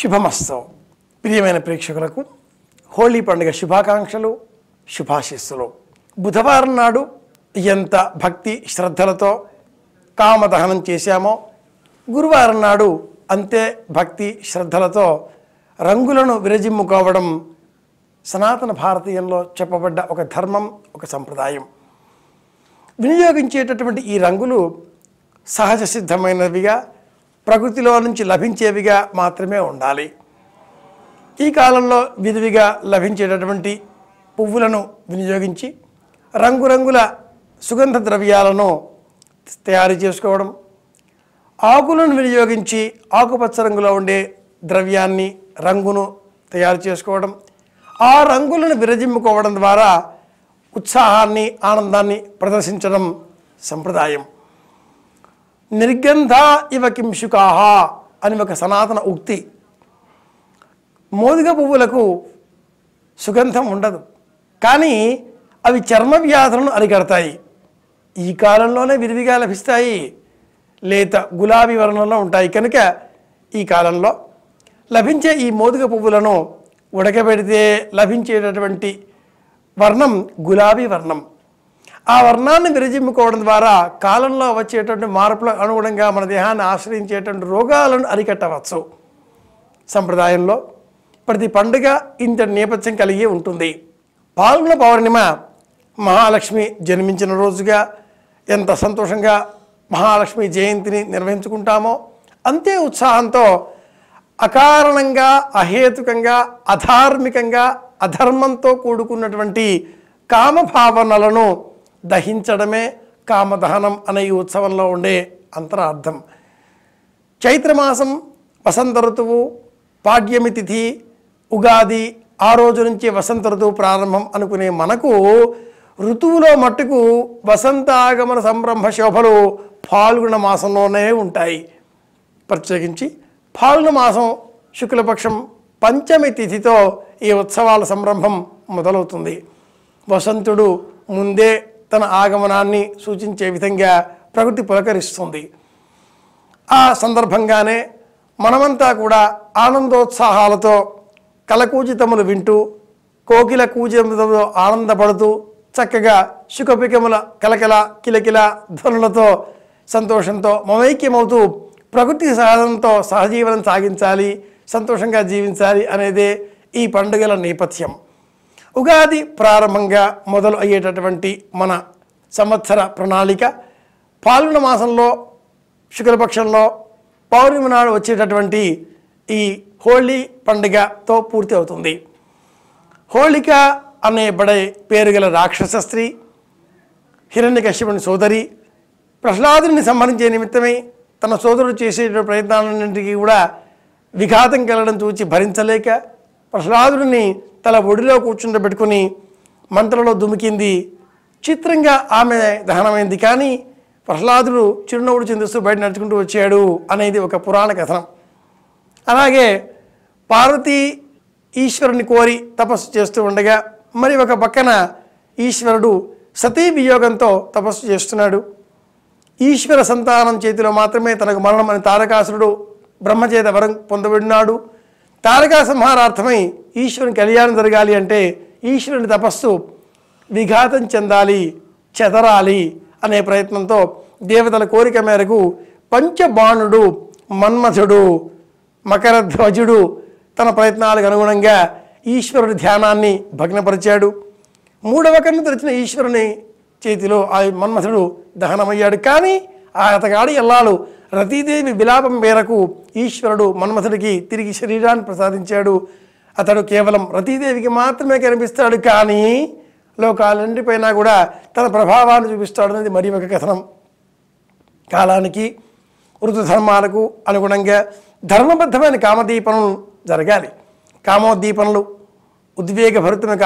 శుభమస్తు. ప్రియమైన ప్రేక్షకులకు హోళీ పండుగ శుభాకాంక్షలు, శుభాశీస్సులు. బుధవారం నాడు ఎంత భక్తి శ్రద్ధలతో కామదహనం చేశామో, గురువారం నాడు అంతే భక్తి శ్రద్ధలతో రంగులను విరజిమ్ముకోవడం సనాతన భారతీయంలో చెప్పబడ్డ ఒక ధర్మం, ఒక సంప్రదాయం. వినియోగించేటటువంటి ఈ రంగులు సహజ సిద్ధమైనవిగా, ప్రకృతిలో నుంచి లభించేవిగా మాత్రమే ఉండాలి. ఈ కాలంలో విరివిగా లభించేటటువంటి పువ్వులను వినియోగించి రంగురంగుల సుగంధ ద్రవ్యాలను తయారు చేసుకోవడం, ఆకులను వినియోగించి ఆకుపచ్చ రంగులో ఉండే ద్రవ్యాన్ని, రంగును తయారు చేసుకోవడం, ఆ రంగులను విరజిమ్ముకోవడం ద్వారా ఉత్సాహాన్ని, ఆనందాన్ని ప్రదర్శించడం సంప్రదాయం. నిర్గంధ ఇవ కింశుకాహ అని ఒక సనాతన ఉక్తి. మోదుగ పువ్వులకు సుగంధం ఉండదు, కానీ అవి చర్మ వ్యాధులను అరికడతాయి. ఈ కాలంలోనే విరివిగా లభిస్తాయి. లేత గులాబీ వర్ణంలో ఉంటాయి కనుక ఈ కాలంలో లభించే ఈ మోదుగ పువ్వులను ఉడకబెడితే లభించేటటువంటి వర్ణం గులాబీ వర్ణం. ఆ వర్ణాన్ని విరజిమ్ముకోవడం ద్వారా కాలంలో వచ్చేటువంటి మార్పులకు అనుగుణంగా మన దేహాన్ని ఆశ్రయించేటువంటి రోగాలను అరికట్టవచ్చు. సంప్రదాయంలో ప్రతి పండుగ ఇంత నేపథ్యం కలిగి ఉంటుంది. పాల్గొన పౌర్ణిమ మహాలక్ష్మి జన్మించిన రోజుగా ఎంత సంతోషంగా మహాలక్ష్మి జయంతిని నిర్వహించుకుంటామో, అంతే ఉత్సాహంతో అకారణంగా, అహేతుకంగా, అధార్మికంగా, అధర్మంతో కూడుకున్నటువంటి కామభావనలను దహించడమే కామదహనం అనే ఈ ఉత్సవంలో ఉండే అంతరార్థం. చైత్రమాసం, వసంత ఋతువు, పాడ్యమి తిథి, ఉగాది, ఆ రోజు నుంచి వసంత ఋతువు ప్రారంభం అనుకునే మనకు ఋతువులో మట్టుకు వసంతాగమన సంరంభ శోభలు ఫాల్గుణ మాసంలోనే ఉంటాయి. ప్రత్యేకించి ఫాల్గుణ మాసం శుక్లపక్షం పంచమి తిథితో ఈ ఉత్సవాల సంరంభం మొదలవుతుంది. వసంతుడు ముందే తన ఆగమనాన్ని సూచించే విధంగా ప్రకృతి పులకరిస్తుంది. ఆ సందర్భంగానే మనమంతా కూడా ఆనందోత్సాహాలతో కలకూజితములు వింటూ, కోకిల కూజితములతో ఆనందపడుతూ, చక్కగా శుకపికముల కలకల కిలకిల ధ్వనులతో సంతోషంతో మమైక్యమవుతూ ప్రకృతి సహజంతో సహజీవనం సాగించాలి, సంతోషంగా జీవించాలి అనేదే ఈ పండుగల నేపథ్యం. ఉగాది ప్రారంభంగా మొదలు అయ్యేటటువంటి మన సంవత్సర ప్రణాళిక పాల్గొన మాసంలో శుక్లపక్షంలో పౌర్ణమి నాడు వచ్చేటటువంటి ఈ హోళీ పండుగతో పూర్తి అవుతుంది. హోళిక అనే బడే పేరు గల రాక్షస స్త్రీ, హిరణ్యకశ్యపుని సోదరి, ప్రహ్లాదుని సంహరించే నిమిత్తమై తన సోదరుడు చేసే ప్రయత్నాలన్నింటికీ కూడా విఘాతం కలగడం చూచి భరించలేక ప్రహ్లాదుడిని తల ఒడిలో కూర్చుండబెట్టుకుని మంటలలో దుమికింది. చిత్రంగా ఆమె దహనమైంది, కానీ ప్రహ్లాదుడు చిరునవ్వుడు చిందిస్తూ బయట నడుచుకుంటూ వచ్చాడు అనేది ఒక పురాణ కథనం. అలాగే పార్వతీ ఈశ్వరుని కోరి తపస్సు చేస్తూ ఉండగా మరి ఒక పక్కన ఈశ్వరుడు సతీ వియోగంతో తపస్సు చేస్తున్నాడు. ఈశ్వర సంతానం చేతిలో మాత్రమే తనకు మరణం అని తారకాసురుడు బ్రహ్మచేత వరం పొందబడినాడు. తారకా సంహారార్థమై ఈశ్వరుని కళ్యాణం జరగాలి అంటే ఈశ్వరుని తపస్సు విఘాతం చెందాలి, చెదరాలి అనే ప్రయత్నంతో దేవతల కోరిక మేరకు పంచబాణుడు మన్మథుడు మకరధ్వజుడు తన ప్రయత్నాలకు అనుగుణంగా ఈశ్వరుడి ధ్యానాన్ని భగ్నపరిచాడు. మూడవ కన్ను తెరిచిన ఈశ్వరుని చేతిలో ఆ మన్మథుడు దహనమయ్యాడు. కానీ అతగాడి ఎల్లాలు రతీదేవి విలాపం మేరకు ఈశ్వరుడు మన్మథుడికి తిరిగి శరీరాన్ని ప్రసాదించాడు. అతడు కేవలం రతీదేవికి మాత్రమే కనిపిస్తాడు, కానీ లోకాలన్నిటిపైన కూడా తన ప్రభావాన్ని చూపిస్తాడు అనేది మరి ఒక కథనం. కాలానికి ఋతుధర్మాలకు అనుగుణంగా ధర్మబద్ధమైన కామదీపనలు జరగాలి. కామోద్దీపనలు, ఉద్వేగభరితమైన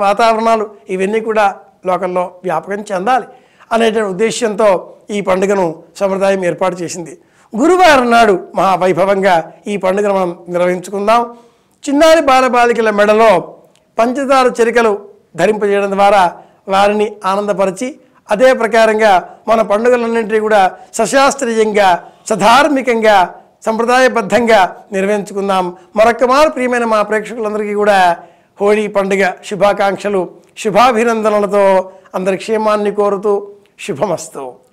వాతావరణాలు ఇవన్నీ కూడా లోకంలో వ్యాపకం చెందాలి అనేటువంటి ఉద్దేశ్యంతో ఈ పండుగను సంప్రదాయం ఏర్పాటు చేసింది. గురువారం నాడు మహావైభవంగా ఈ పండుగను మనం నిర్వహించుకుందాం. చిన్నారి బాలబాలికల మెడలో పంచదార చెరికలు ధరింపజేయడం ద్వారా వారిని ఆనందపరిచి, అదే ప్రకారంగా మన పండుగలన్నింటినీ కూడా సశాస్త్రీయంగా, సధార్మికంగా సంప్రదాయబద్ధంగా నిర్వహించుకుందాం. మరొక్క మారు ప్రియమైన మా ప్రేక్షకులందరికీ కూడా హోళీ పండుగ శుభాకాంక్షలు, శుభాభినందనలతో అందరి క్షేమాన్ని కోరుతూ శుభమస్తు.